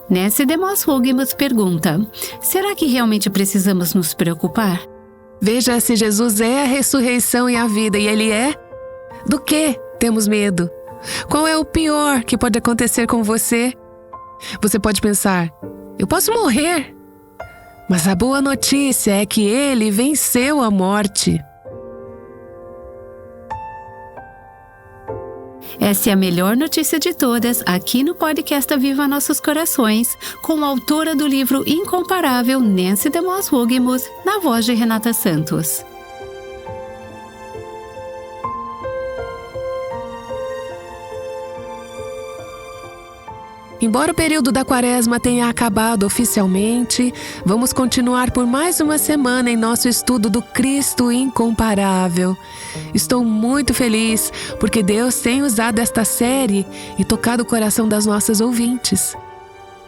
Nancy DeMoss Hughes pergunta: será que realmente precisamos nos preocupar? Veja se Jesus é a ressurreição e a vida, e Ele é. Do que temos medo? Qual é o pior que pode acontecer com você? Você pode pensar: eu posso morrer. Mas a boa notícia é que Ele venceu a morte. Essa é a melhor notícia de todas, aqui no podcast Aviva Nossos Corações, com a autora do livro Incomparável, Nancy DeMoss Hughes, na voz de Renata Santos. Embora o período da Quaresma tenha acabado oficialmente, vamos continuar por mais uma semana em nosso estudo do Cristo Incomparável. Estou muito feliz porque Deus tem usado esta série e tocado o coração das nossas ouvintes.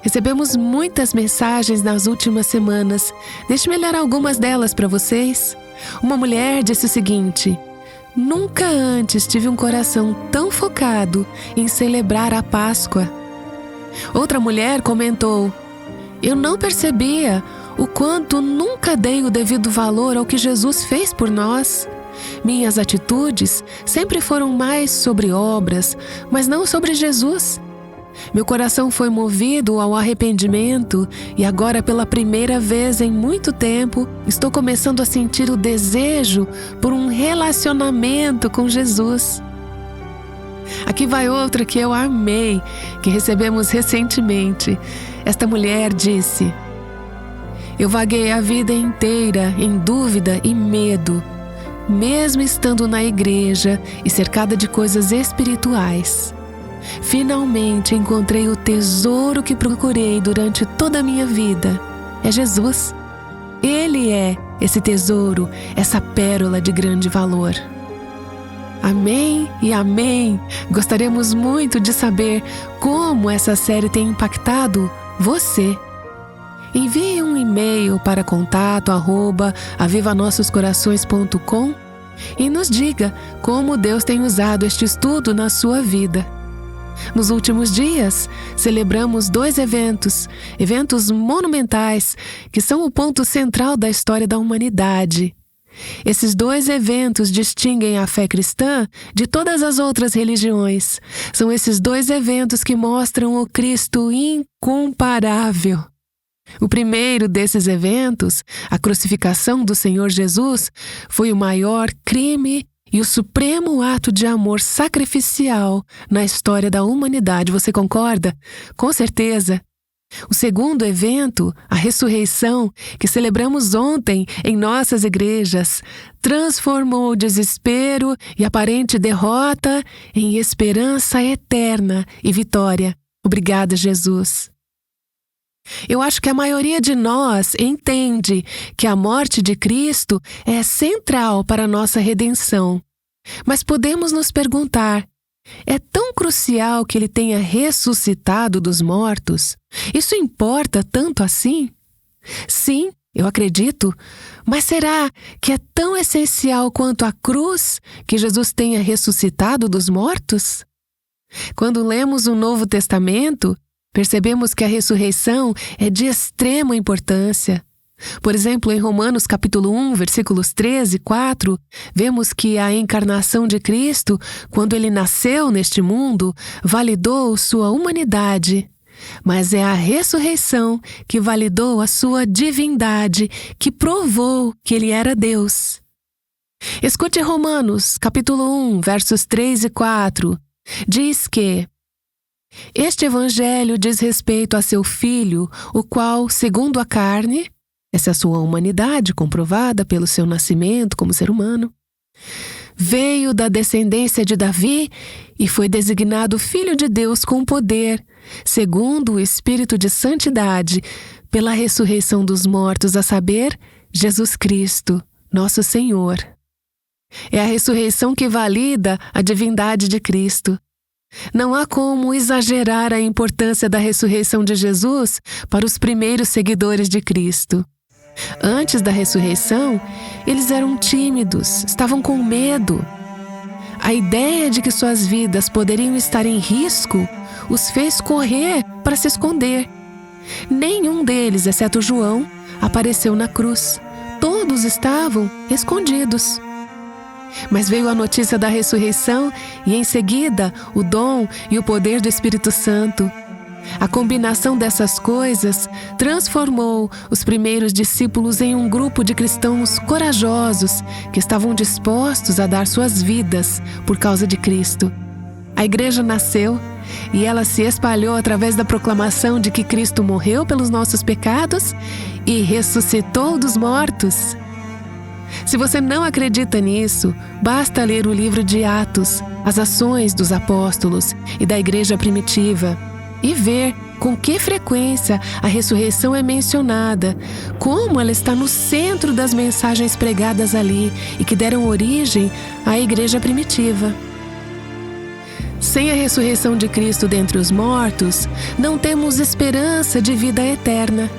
Recebemos muitas mensagens nas últimas semanas. Deixe-me ler algumas delas para vocês. Uma mulher disse o seguinte: nunca antes tive um coração tão focado em celebrar a Páscoa. Outra mulher comentou: eu não percebia o quanto nunca dei o devido valor ao que Jesus fez por nós. Minhas atitudes sempre foram mais sobre obras, mas não sobre Jesus. Meu coração foi movido ao arrependimento e agora, pela primeira vez em muito tempo, estou começando a sentir o desejo por um relacionamento com Jesus. Aqui vai outra que eu amei, que recebemos recentemente. Esta mulher disse: eu vaguei a vida inteira em dúvida e medo, mesmo estando na igreja e cercada de coisas espirituais. Finalmente encontrei o tesouro que procurei durante toda a minha vida. É Jesus. Ele é esse tesouro, essa pérola de grande valor. Amém e amém! Gostaríamos muito de saber como essa série tem impactado você. Envie um e-mail para contato@avivanossoscorações.com e nos diga como Deus tem usado este estudo na sua vida. Nos últimos dias, celebramos 2 eventos monumentais que são o ponto central da história da humanidade. Esses 2 eventos distinguem a fé cristã de todas as outras religiões. São esses 2 eventos que mostram o Cristo incomparável. O primeiro desses eventos, a crucificação do Senhor Jesus, foi o maior crime e o supremo ato de amor sacrificial na história da humanidade. Você concorda? Com certeza. O segundo evento, a ressurreição, que celebramos ontem em nossas igrejas, transformou o desespero e aparente derrota em esperança eterna e vitória. Obrigada, Jesus. Eu acho que a maioria de nós entende que a morte de Cristo é central para a nossa redenção. Mas podemos nos perguntar: é tão crucial que Ele tenha ressuscitado dos mortos? Isso importa tanto assim? Sim, eu acredito. Mas será que é tão essencial quanto a cruz que Jesus tenha ressuscitado dos mortos? Quando lemos o Novo Testamento, percebemos que a ressurreição é de extrema importância. Por exemplo, em Romanos capítulo 1, versículos 13 e 4, vemos que a encarnação de Cristo, quando Ele nasceu neste mundo, validou sua humanidade. Mas é a ressurreição que validou a sua divindade, que provou que Ele era Deus. Escute Romanos capítulo 1, versos 3 e 4. Diz que este evangelho diz respeito a seu Filho, o qual, segundo a carne, essa é a sua humanidade comprovada pelo seu nascimento como ser humano, veio da descendência de Davi e foi designado Filho de Deus com poder, segundo o Espírito de Santidade, pela ressurreição dos mortos, a saber, Jesus Cristo, nosso Senhor. É a ressurreição que valida a divindade de Cristo. Não há como exagerar a importância da ressurreição de Jesus para os primeiros seguidores de Cristo. Antes da ressurreição, eles eram tímidos, estavam com medo. A ideia de que suas vidas poderiam estar em risco os fez correr para se esconder. Nenhum deles, exceto João, apareceu na cruz. Todos estavam escondidos. Mas veio a notícia da ressurreição e, em seguida, o dom e o poder do Espírito Santo. A combinação dessas coisas transformou os primeiros discípulos em um grupo de cristãos corajosos que estavam dispostos a dar suas vidas por causa de Cristo. A igreja nasceu e ela se espalhou através da proclamação de que Cristo morreu pelos nossos pecados e ressuscitou dos mortos. Se você não acredita nisso, basta ler o livro de Atos, as ações dos apóstolos e da igreja primitiva, e ver com que frequência a ressurreição é mencionada, como ela está no centro das mensagens pregadas ali e que deram origem à igreja primitiva. Sem a ressurreição de Cristo dentre os mortos, não temos esperança de vida eterna.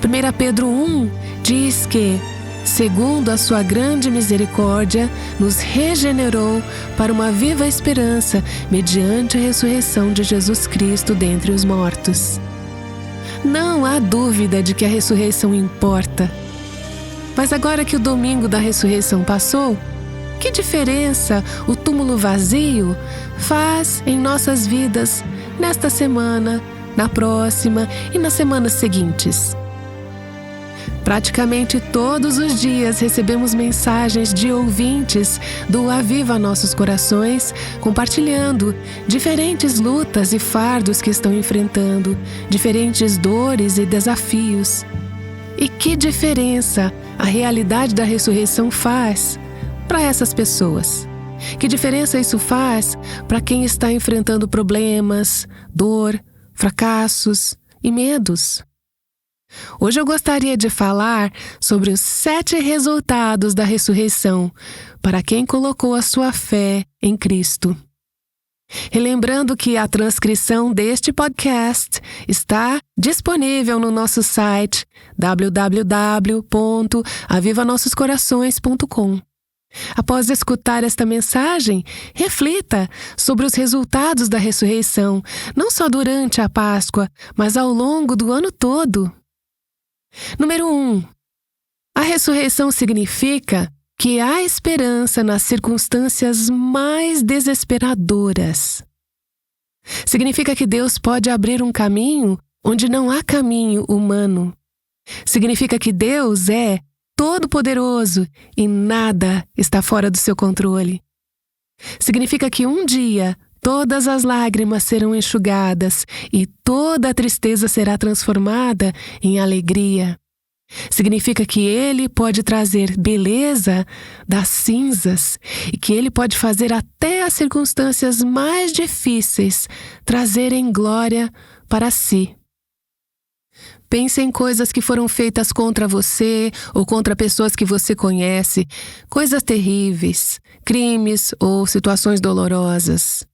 1 Pedro 1 diz que, segundo a sua grande misericórdia, nos regenerou para uma viva esperança mediante a ressurreição de Jesus Cristo dentre os mortos. Não há dúvida de que a ressurreição importa. Mas agora que o domingo da ressurreição passou, que diferença o túmulo vazio faz em nossas vidas nesta semana, na próxima e nas semanas seguintes? Praticamente todos os dias recebemos mensagens de ouvintes do Aviva Nossos Corações, compartilhando diferentes lutas e fardos que estão enfrentando, diferentes dores e desafios. E que diferença a realidade da ressurreição faz para essas pessoas? Que diferença isso faz para quem está enfrentando problemas, dor, fracassos e medos? Hoje eu gostaria de falar sobre os 7 resultados da ressurreição para quem colocou a sua fé em Cristo. Relembrando que a transcrição deste podcast está disponível no nosso site www.avivanossoscorações.com. Após escutar esta mensagem, reflita sobre os resultados da ressurreição, não só durante a Páscoa, mas ao longo do ano todo. Número 1. A ressurreição significa que há esperança nas circunstâncias mais desesperadoras. Significa que Deus pode abrir um caminho onde não há caminho humano. Significa que Deus é todo-poderoso e nada está fora do seu controle. Significa que um dia todas as lágrimas serão enxugadas e toda a tristeza será transformada em alegria. Significa que Ele pode trazer beleza das cinzas e que Ele pode fazer até as circunstâncias mais difíceis trazerem glória para si. Pense em coisas que foram feitas contra você ou contra pessoas que você conhece, coisas terríveis, crimes ou situações dolorosas.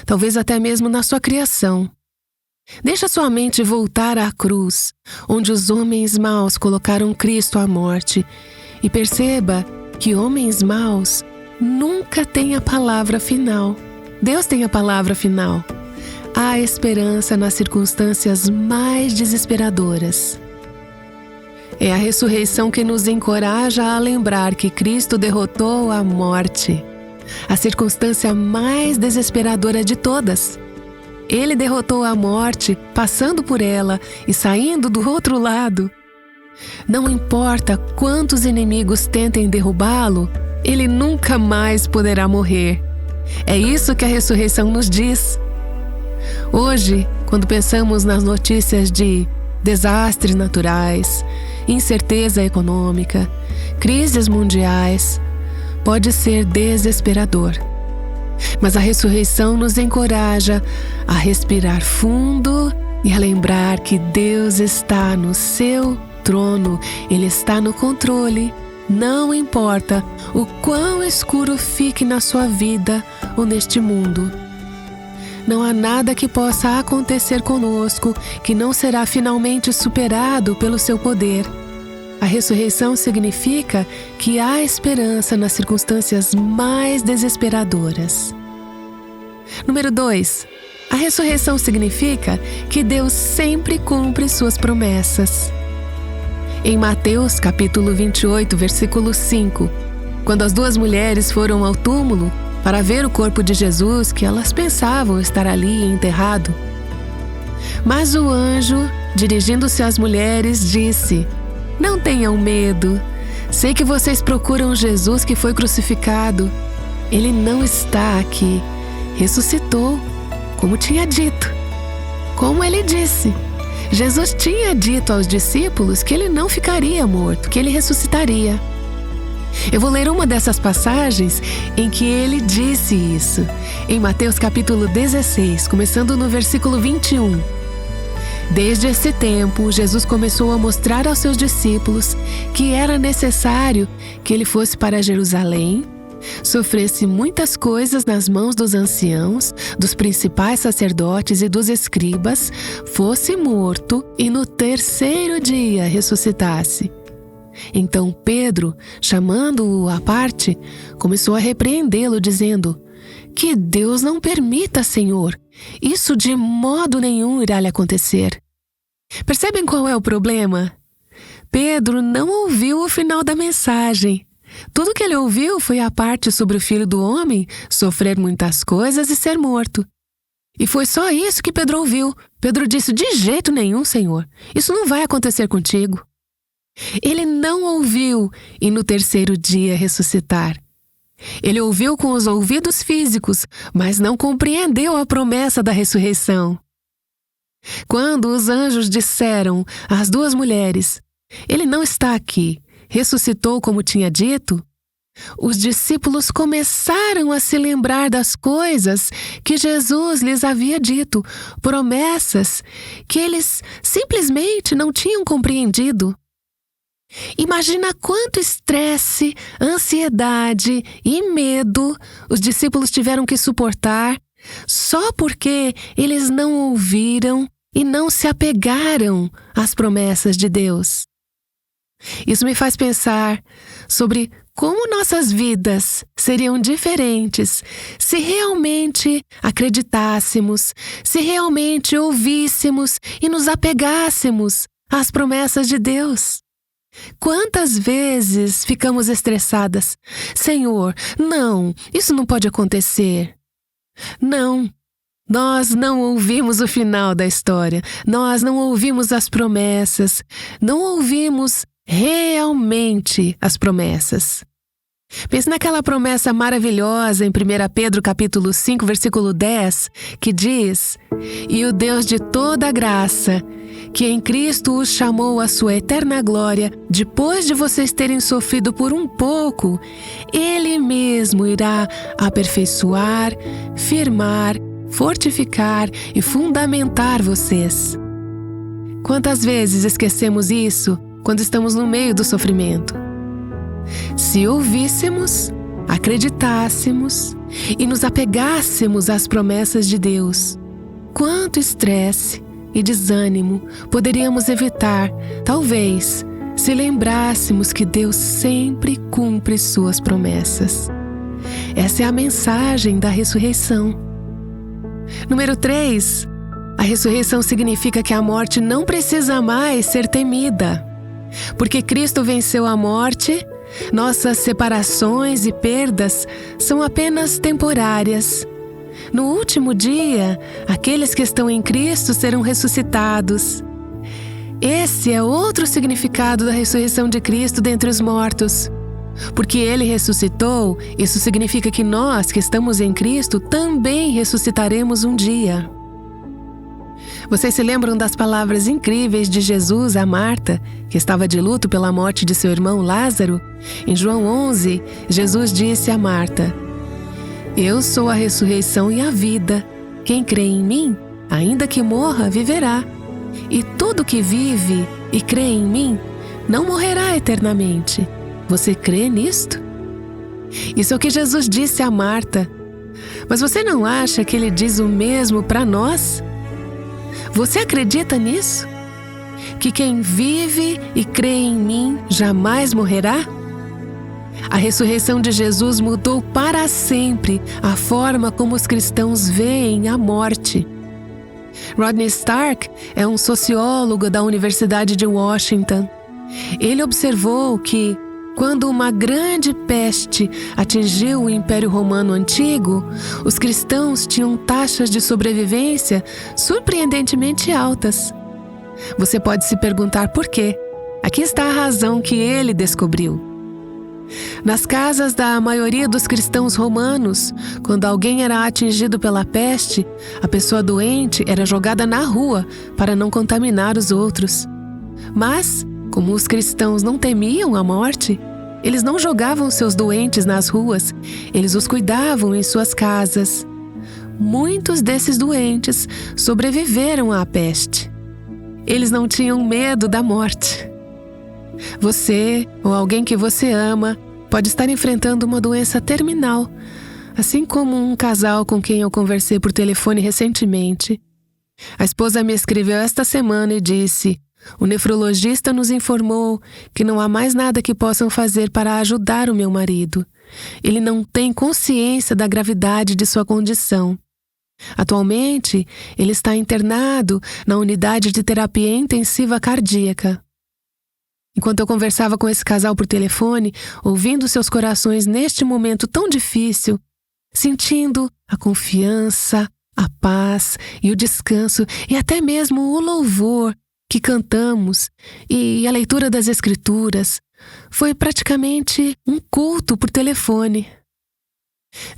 Talvez até mesmo na sua criação. Deixa sua mente voltar à cruz, onde os homens maus colocaram Cristo à morte, e perceba que homens maus nunca têm a palavra final. Deus tem a palavra final. Há esperança nas circunstâncias mais desesperadoras. É a ressurreição que nos encoraja a lembrar que Cristo derrotou a morte, a circunstância mais desesperadora de todas. Ele derrotou a morte, passando por ela e saindo do outro lado. Não importa quantos inimigos tentem derrubá-lo, ele nunca mais poderá morrer. É isso que a ressurreição nos diz. Hoje, quando pensamos nas notícias de desastres naturais, incerteza econômica, crises mundiais, pode ser desesperador. Mas a ressurreição nos encoraja a respirar fundo e a lembrar que Deus está no seu trono, Ele está no controle. Não importa o quão escuro fique na sua vida ou neste mundo. Não há nada que possa acontecer conosco que não será finalmente superado pelo seu poder. A ressurreição significa que há esperança nas circunstâncias mais desesperadoras. Número 2. A ressurreição significa que Deus sempre cumpre suas promessas. Em Mateus capítulo 28, versículo 5, quando as duas mulheres foram ao túmulo para ver o corpo de Jesus, que elas pensavam estar ali enterrado, mas o anjo, dirigindo-se às mulheres, disse: "Não tenham medo. Sei que vocês procuram Jesus que foi crucificado. Ele não está aqui. Ressuscitou, como tinha dito." Como ele disse, Jesus tinha dito aos discípulos que ele não ficaria morto, que ele ressuscitaria. Eu vou ler uma dessas passagens em que ele disse isso, em Mateus capítulo 16, começando no versículo 21. Desde esse tempo, Jesus começou a mostrar aos seus discípulos que era necessário que ele fosse para Jerusalém, sofresse muitas coisas nas mãos dos anciãos, dos principais sacerdotes e dos escribas, fosse morto e no terceiro dia ressuscitasse. Então Pedro, chamando-o à parte, começou a repreendê-lo, dizendo: "Que Deus não permita, Senhor. Isso de modo nenhum irá lhe acontecer." Percebem qual é o problema? Pedro não ouviu o final da mensagem. Tudo que ele ouviu foi a parte sobre o Filho do Homem sofrer muitas coisas e ser morto. E foi só isso que Pedro ouviu. Pedro disse: "De jeito nenhum, Senhor. Isso não vai acontecer contigo." Ele não ouviu e no terceiro dia ressuscitar. Ele ouviu com os ouvidos físicos, mas não compreendeu a promessa da ressurreição. Quando os anjos disseram às duas mulheres: "Ele não está aqui, ressuscitou como tinha dito", os discípulos começaram a se lembrar das coisas que Jesus lhes havia dito, promessas que eles simplesmente não tinham compreendido. Imagina quanto estresse, ansiedade e medo os discípulos tiveram que suportar só porque eles não ouviram e não se apegaram às promessas de Deus. Isso me faz pensar sobre como nossas vidas seriam diferentes se realmente acreditássemos, se realmente ouvíssemos e nos apegássemos às promessas de Deus. Quantas vezes ficamos estressadas? "Senhor, não, isso não pode acontecer." Não, nós não ouvimos o final da história, nós não ouvimos as promessas, não ouvimos realmente as promessas. Pense naquela promessa maravilhosa em 1 Pedro capítulo 5, versículo 10, que diz: "E o Deus de toda graça, que em Cristo os chamou à sua eterna glória, depois de vocês terem sofrido por um pouco, Ele mesmo irá aperfeiçoar, firmar, fortificar e fundamentar vocês." Quantas vezes esquecemos isso quando estamos no meio do sofrimento? Se ouvíssemos, acreditássemos e nos apegássemos às promessas de Deus, quanto estresse e desânimo poderíamos evitar, talvez, se lembrássemos que Deus sempre cumpre suas promessas. Essa é a mensagem da ressurreição. Número 3. A ressurreição significa que a morte não precisa mais ser temida. Porque Cristo venceu a morte, nossas separações e perdas são apenas temporárias. No último dia, aqueles que estão em Cristo serão ressuscitados. Esse é outro significado da ressurreição de Cristo dentre os mortos. Porque Ele ressuscitou, isso significa que nós que estamos em Cristo também ressuscitaremos um dia. Vocês se lembram das palavras incríveis de Jesus a Marta, que estava de luto pela morte de seu irmão Lázaro? Em João 11, Jesus disse a Marta: "Eu sou a ressurreição e a vida. Quem crê em mim, ainda que morra, viverá. E todo que vive e crê em mim, não morrerá eternamente." Você crê nisto? Isso é o que Jesus disse a Marta. Mas você não acha que Ele diz o mesmo para nós? Você acredita nisso? Que quem vive e crê em mim jamais morrerá? A ressurreição de Jesus mudou para sempre a forma como os cristãos veem a morte. Rodney Stark é um sociólogo da Universidade de Washington. Ele observou que, quando uma grande peste atingiu o Império Romano Antigo, os cristãos tinham taxas de sobrevivência surpreendentemente altas. Você pode se perguntar por quê. Aqui está a razão que ele descobriu. Nas casas da maioria dos cristãos romanos, quando alguém era atingido pela peste, a pessoa doente era jogada na rua para não contaminar os outros. Mas, como os cristãos não temiam a morte, eles não jogavam seus doentes nas ruas, eles os cuidavam em suas casas. Muitos desses doentes sobreviveram à peste. Eles não tinham medo da morte. Você, ou alguém que você ama, pode estar enfrentando uma doença terminal, assim como um casal com quem eu conversei por telefone recentemente. A esposa me escreveu esta semana e disse: "O nefrologista nos informou que não há mais nada que possam fazer para ajudar o meu marido. Ele não tem consciência da gravidade de sua condição. Atualmente, ele está internado na unidade de terapia intensiva cardíaca." Enquanto eu conversava com esse casal por telefone, ouvindo seus corações neste momento tão difícil, sentindo a confiança, a paz e o descanso e até mesmo o louvor que cantamos e a leitura das Escrituras, foi praticamente um culto por telefone.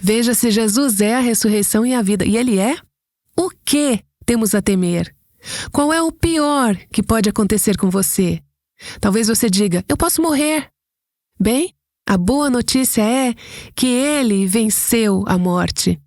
Veja se Jesus é a ressurreição e a vida, e Ele é. O que temos a temer? Qual é o pior que pode acontecer com você? Talvez você diga: "Eu posso morrer." Bem, a boa notícia é que Ele venceu a morte.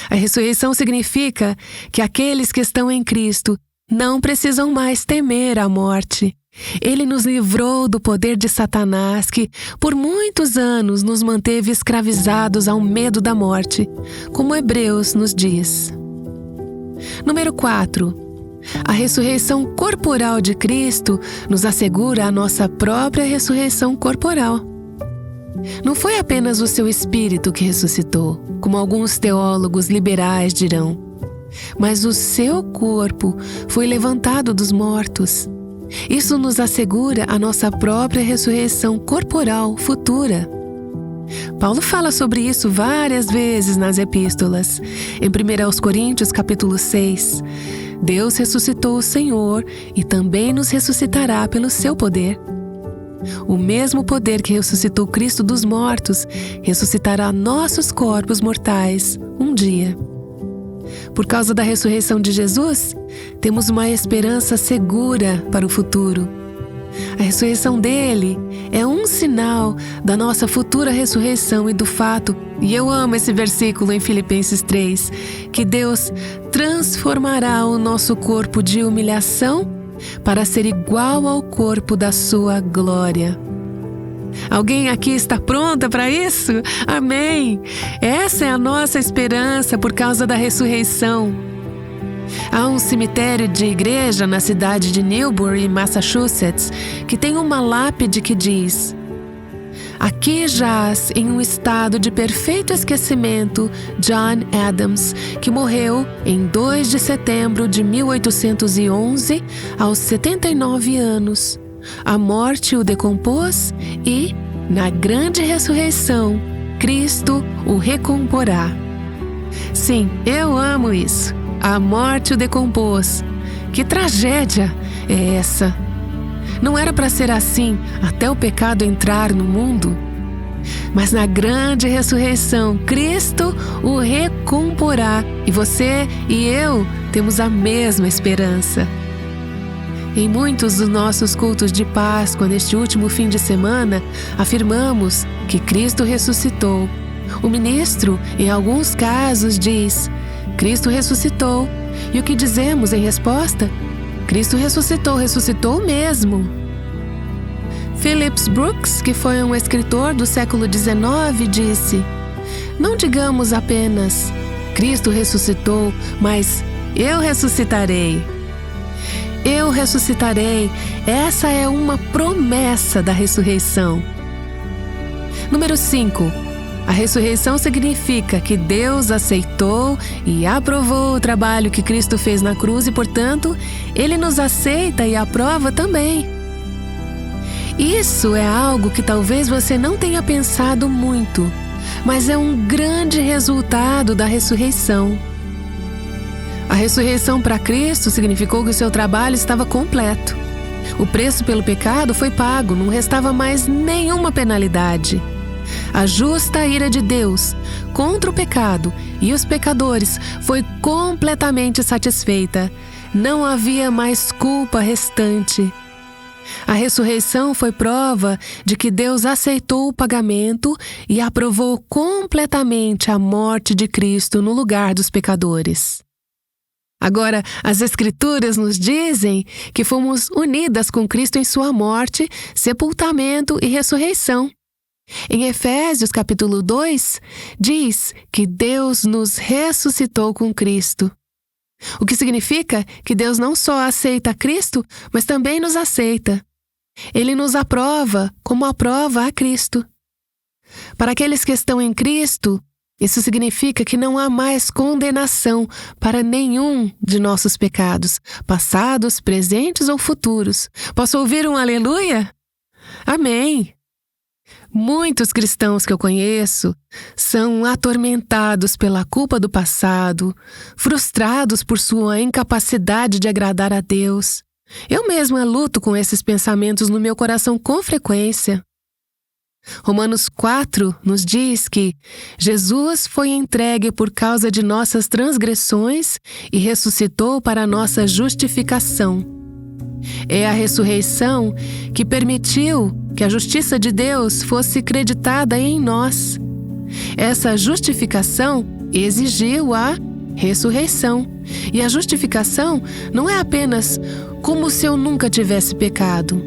A ressurreição significa que aqueles que estão em Cristo não precisam mais temer a morte. Ele nos livrou do poder de Satanás, que por muitos anos nos manteve escravizados ao medo da morte, como Hebreus nos diz. Número 4. A ressurreição corporal de Cristo nos assegura a nossa própria ressurreição corporal. Não foi apenas o seu espírito que ressuscitou, como alguns teólogos liberais dirão, mas o seu corpo foi levantado dos mortos. Isso nos assegura a nossa própria ressurreição corporal futura. Paulo fala sobre isso várias vezes nas epístolas. Em 1 Coríntios capítulo 6, Deus ressuscitou o Senhor e também nos ressuscitará pelo seu poder. O mesmo poder que ressuscitou Cristo dos mortos ressuscitará nossos corpos mortais um dia. Por causa da ressurreição de Jesus, temos uma esperança segura para o futuro. A ressurreição dele é um sinal da nossa futura ressurreição e do fato, e eu amo esse versículo em Filipenses 3, que Deus transformará o nosso corpo de humilhação para ser igual ao corpo da sua glória. Alguém aqui está pronta para isso? Amém! Essa é a nossa esperança por causa da ressurreição. Há um cemitério de igreja na cidade de Newbury, Massachusetts, que tem uma lápide que diz: "Aqui jaz em um estado de perfeito esquecimento John Adams, que morreu em 2 de setembro de 1811, aos 79 anos. A morte o decompôs e, na grande ressurreição, Cristo o recomporá." Sim, eu amo isso. A morte o decompôs. Que tragédia é essa? Não era para ser assim até o pecado entrar no mundo? Mas na grande ressurreição, Cristo o recomporá e você e eu temos a mesma esperança. Em muitos dos nossos cultos de Páscoa neste último fim de semana, afirmamos que Cristo ressuscitou. O ministro, em alguns casos, diz: "Cristo ressuscitou." E o que dizemos em resposta? Cristo ressuscitou, ressuscitou mesmo. Phillips Brooks, que foi um escritor do século XIX, disse: "Não digamos apenas, Cristo ressuscitou, mas eu ressuscitarei." Eu ressuscitarei, essa é uma promessa da ressurreição. Número 5. A ressurreição significa que Deus aceitou e aprovou o trabalho que Cristo fez na cruz e, portanto, Ele nos aceita e aprova também. Isso é algo que talvez você não tenha pensado muito, mas é um grande resultado da ressurreição. A ressurreição para Cristo significou que o seu trabalho estava completo. O preço pelo pecado foi pago, não restava mais nenhuma penalidade. A justa ira de Deus contra o pecado e os pecadores foi completamente satisfeita. Não havia mais culpa restante. A ressurreição foi prova de que Deus aceitou o pagamento e aprovou completamente a morte de Cristo no lugar dos pecadores. Agora, as Escrituras nos dizem que fomos unidas com Cristo em sua morte, sepultamento e ressurreição. Em Efésios capítulo 2, diz que Deus nos ressuscitou com Cristo. O que significa que Deus não só aceita Cristo, mas também nos aceita. Ele nos aprova como aprova a Cristo. Para aqueles que estão em Cristo, isso significa que não há mais condenação para nenhum de nossos pecados, passados, presentes ou futuros. Posso ouvir um aleluia? Amém! Muitos cristãos que eu conheço são atormentados pela culpa do passado, frustrados por sua incapacidade de agradar a Deus. Eu mesma luto com esses pensamentos no meu coração com frequência. Romanos 4 nos diz que Jesus foi entregue por causa de nossas transgressões e ressuscitou para a nossa justificação. É a ressurreição que permitiu que a justiça de Deus fosse creditada em nós. Essa justificação exigiu a ressurreição. E a justificação não é apenas como se eu nunca tivesse pecado.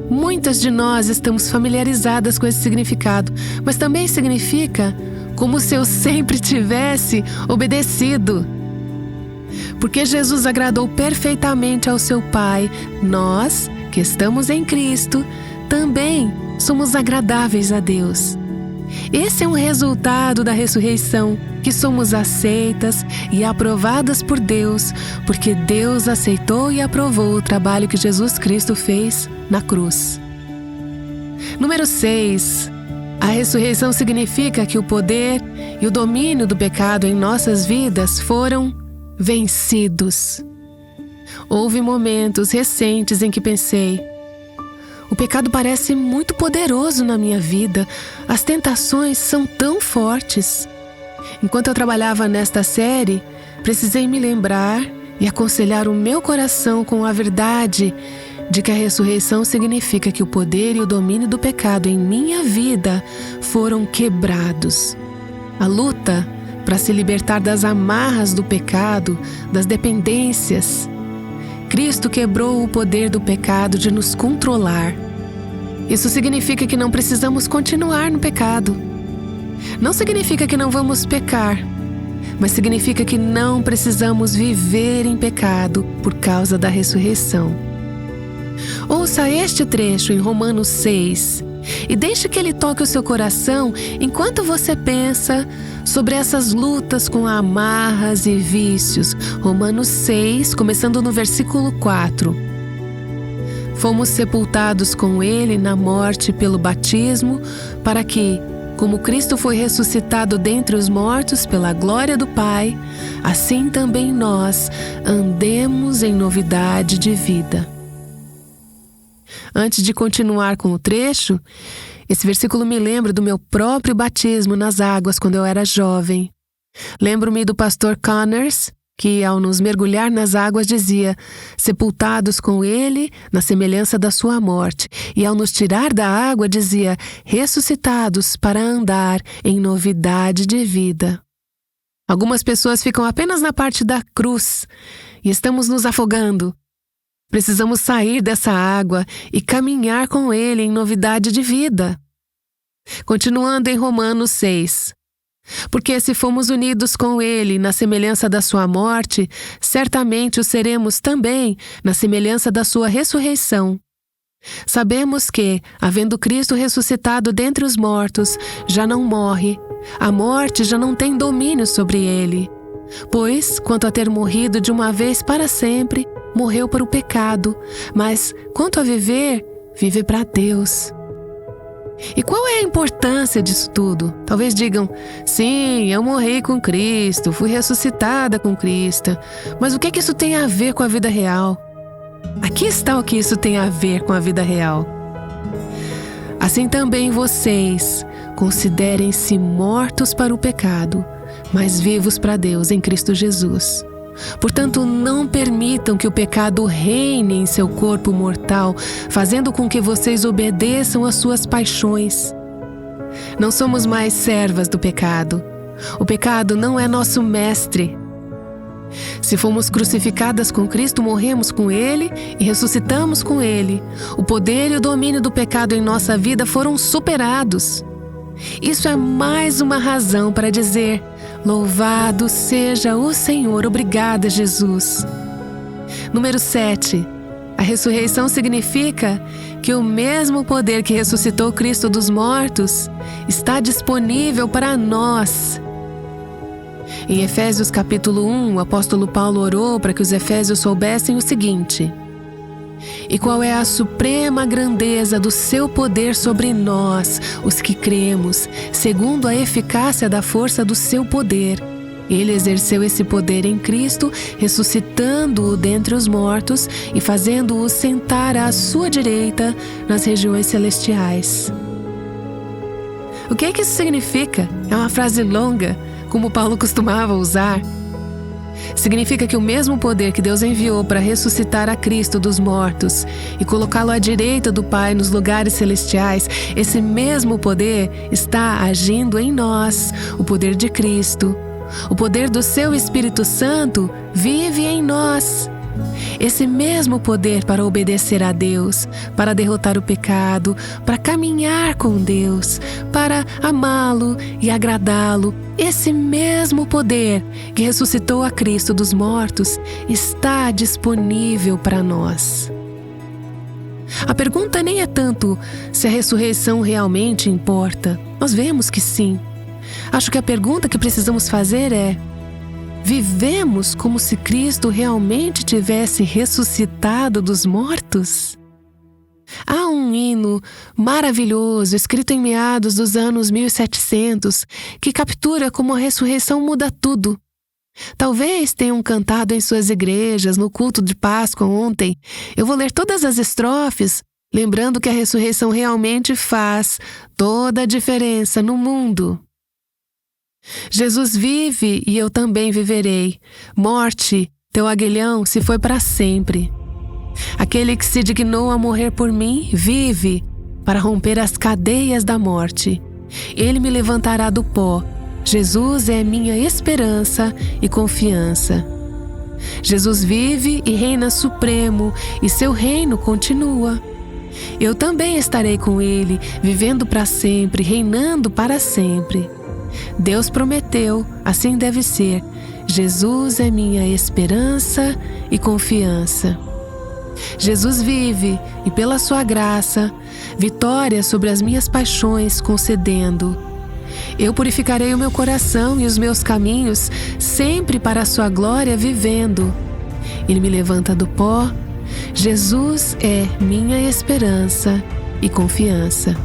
Muitas de nós estamos familiarizadas com esse significado, mas também significa como se eu sempre tivesse obedecido. Porque Jesus agradou perfeitamente ao seu Pai, nós, que estamos em Cristo, também somos agradáveis a Deus. Esse é um resultado da ressurreição, que somos aceitas e aprovadas por Deus, porque Deus aceitou e aprovou o trabalho que Jesus Cristo fez na cruz. Número 6. A ressurreição significa que o poder e o domínio do pecado em nossas vidas foram vencidos. Houve momentos recentes em que pensei: o pecado parece muito poderoso na minha vida, as tentações são tão fortes. Enquanto eu trabalhava nesta série, precisei me lembrar e aconselhar o meu coração com a verdade de que a ressurreição significa que o poder e o domínio do pecado em minha vida foram quebrados. A luta para se libertar das amarras do pecado, das dependências. Cristo quebrou o poder do pecado de nos controlar. Isso significa que não precisamos continuar no pecado. Não significa que não vamos pecar, mas significa que não precisamos viver em pecado por causa da ressurreição. Ouça este trecho em Romanos 6 e deixe que ele toque o seu coração enquanto você pensa sobre essas lutas com amarras e vícios. Romanos 6, começando no versículo 4. Fomos sepultados com Ele na morte pelo batismo, para que, como Cristo foi ressuscitado dentre os mortos pela glória do Pai, assim também nós andemos em novidade de vida. Antes de continuar com o trecho, esse versículo me lembra do meu próprio batismo nas águas quando eu era jovem. Lembro-me do pastor Connors, que ao nos mergulhar nas águas dizia: sepultados com ele na semelhança da sua morte, e ao nos tirar da água dizia: ressuscitados para andar em novidade de vida. Algumas pessoas ficam apenas na parte da cruz e estamos nos afogando. Precisamos sair dessa água e caminhar com ele em novidade de vida. Continuando em Romanos 6. Porque se fomos unidos com ele na semelhança da sua morte, certamente o seremos também na semelhança da sua ressurreição. Sabemos que, havendo Cristo ressuscitado dentre os mortos, já não morre, a morte já não tem domínio sobre ele. Pois, quanto a ter morrido de uma vez para sempre, morreu para o pecado, mas, quanto a viver, vive para Deus. E qual é a importância disso tudo? Talvez digam, sim, eu morri com Cristo, fui ressuscitada com Cristo, mas o que isso tem a ver com a vida real? Aqui está o que isso tem a ver com a vida real. Assim também vocês considerem-se mortos para o pecado, mas vivos para Deus em Cristo Jesus. Portanto, não permitam que o pecado reine em seu corpo mortal, fazendo com que vocês obedeçam às suas paixões. Não somos mais servas do pecado. O pecado não é nosso mestre. Se fomos crucificadas com Cristo, morremos com Ele e ressuscitamos com Ele. O poder e o domínio do pecado em nossa vida foram superados. Isso é mais uma razão para dizer: louvado seja o Senhor, obrigada, Jesus. Número 7. A ressurreição significa que o mesmo poder que ressuscitou Cristo dos mortos está disponível para nós. Em Efésios capítulo 1, o apóstolo Paulo orou para que os efésios soubessem o seguinte: e qual é a suprema grandeza do seu poder sobre nós, os que cremos, segundo a eficácia da força do seu poder. Ele exerceu esse poder em Cristo, ressuscitando-o dentre os mortos e fazendo-o sentar à sua direita nas regiões celestiais. O que é que isso significa? É uma frase longa, como Paulo costumava usar. Significa que o mesmo poder que Deus enviou para ressuscitar a Cristo dos mortos e colocá-lo à direita do Pai nos lugares celestiais, esse mesmo poder está agindo em nós, o poder de Cristo. O poder do seu Espírito Santo vive em nós. Esse mesmo poder para obedecer a Deus, para derrotar o pecado, para caminhar com Deus, para amá-lo e agradá-lo, esse mesmo poder que ressuscitou a Cristo dos mortos está disponível para nós. A pergunta nem é tanto se a ressurreição realmente importa. Nós vemos que sim. Acho que a pergunta que precisamos fazer é: vivemos como se Cristo realmente tivesse ressuscitado dos mortos? Há um hino maravilhoso, escrito em meados dos anos 1700, que captura como a ressurreição muda tudo. Talvez tenham cantado em suas igrejas, no culto de Páscoa ontem. Eu vou ler todas as estrofes, lembrando que a ressurreição realmente faz toda a diferença no mundo. Jesus vive e eu também viverei. Morte, teu aguilhão se foi para sempre. Aquele que se dignou a morrer por mim, vive para romper as cadeias da morte. Ele me levantará do pó. Jesus é minha esperança e confiança. Jesus vive e reina supremo, e seu reino continua. Eu também estarei com ele, vivendo para sempre, reinando para sempre. Deus prometeu, assim deve ser. Jesus é minha esperança e confiança. Jesus vive e, pela sua graça, vitória sobre as minhas paixões concedendo. Eu purificarei o meu coração e os meus caminhos, sempre para a sua glória vivendo. Ele me levanta do pó. Jesus é minha esperança e confiança.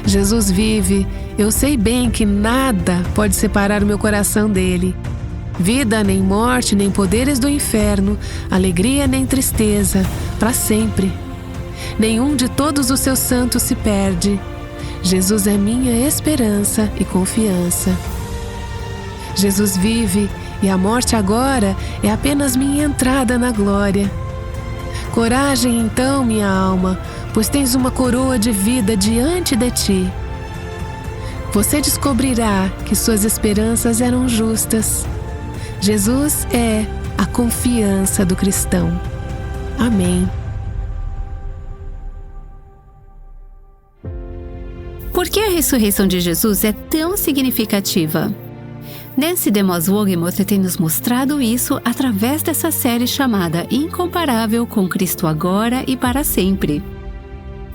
Jesus vive. Eu sei bem que nada pode separar o meu coração dele. Vida, nem morte, nem poderes do inferno, alegria, nem tristeza, para sempre. Nenhum de todos os seus santos se perde. Jesus é minha esperança e confiança. Jesus vive e a morte agora é apenas minha entrada na glória. Coragem então, minha alma, pois tens uma coroa de vida diante de ti. Você descobrirá que suas esperanças eram justas. Jesus é a confiança do cristão. Amém. Por que a ressurreição de Jesus é tão significativa? Nancy DeMoss Wogemuth tem nos mostrado isso através dessa série chamada Incomparável com Cristo Agora e para Sempre.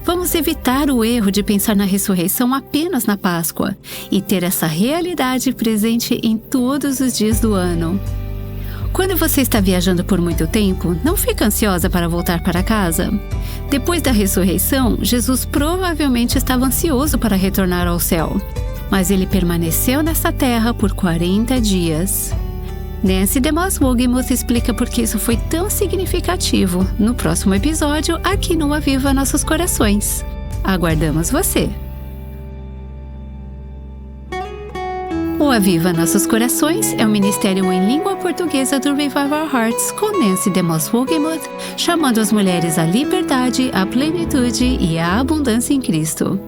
Vamos evitar o erro de pensar na ressurreição apenas na Páscoa e ter essa realidade presente em todos os dias do ano. Quando você está viajando por muito tempo, não fica ansiosa para voltar para casa? Depois da ressurreição, Jesus provavelmente estava ansioso para retornar ao céu, mas ele permaneceu nessa terra por 40 dias. Nancy DeMoss Wogemuth explica por que isso foi tão significativo no próximo episódio aqui no Aviva Nossos Corações. Aguardamos você! O Aviva Nossos Corações é um ministério em língua portuguesa do Revive Our Hearts com Nancy DeMoss Wogemuth, chamando as mulheres à liberdade, à plenitude e à abundância em Cristo.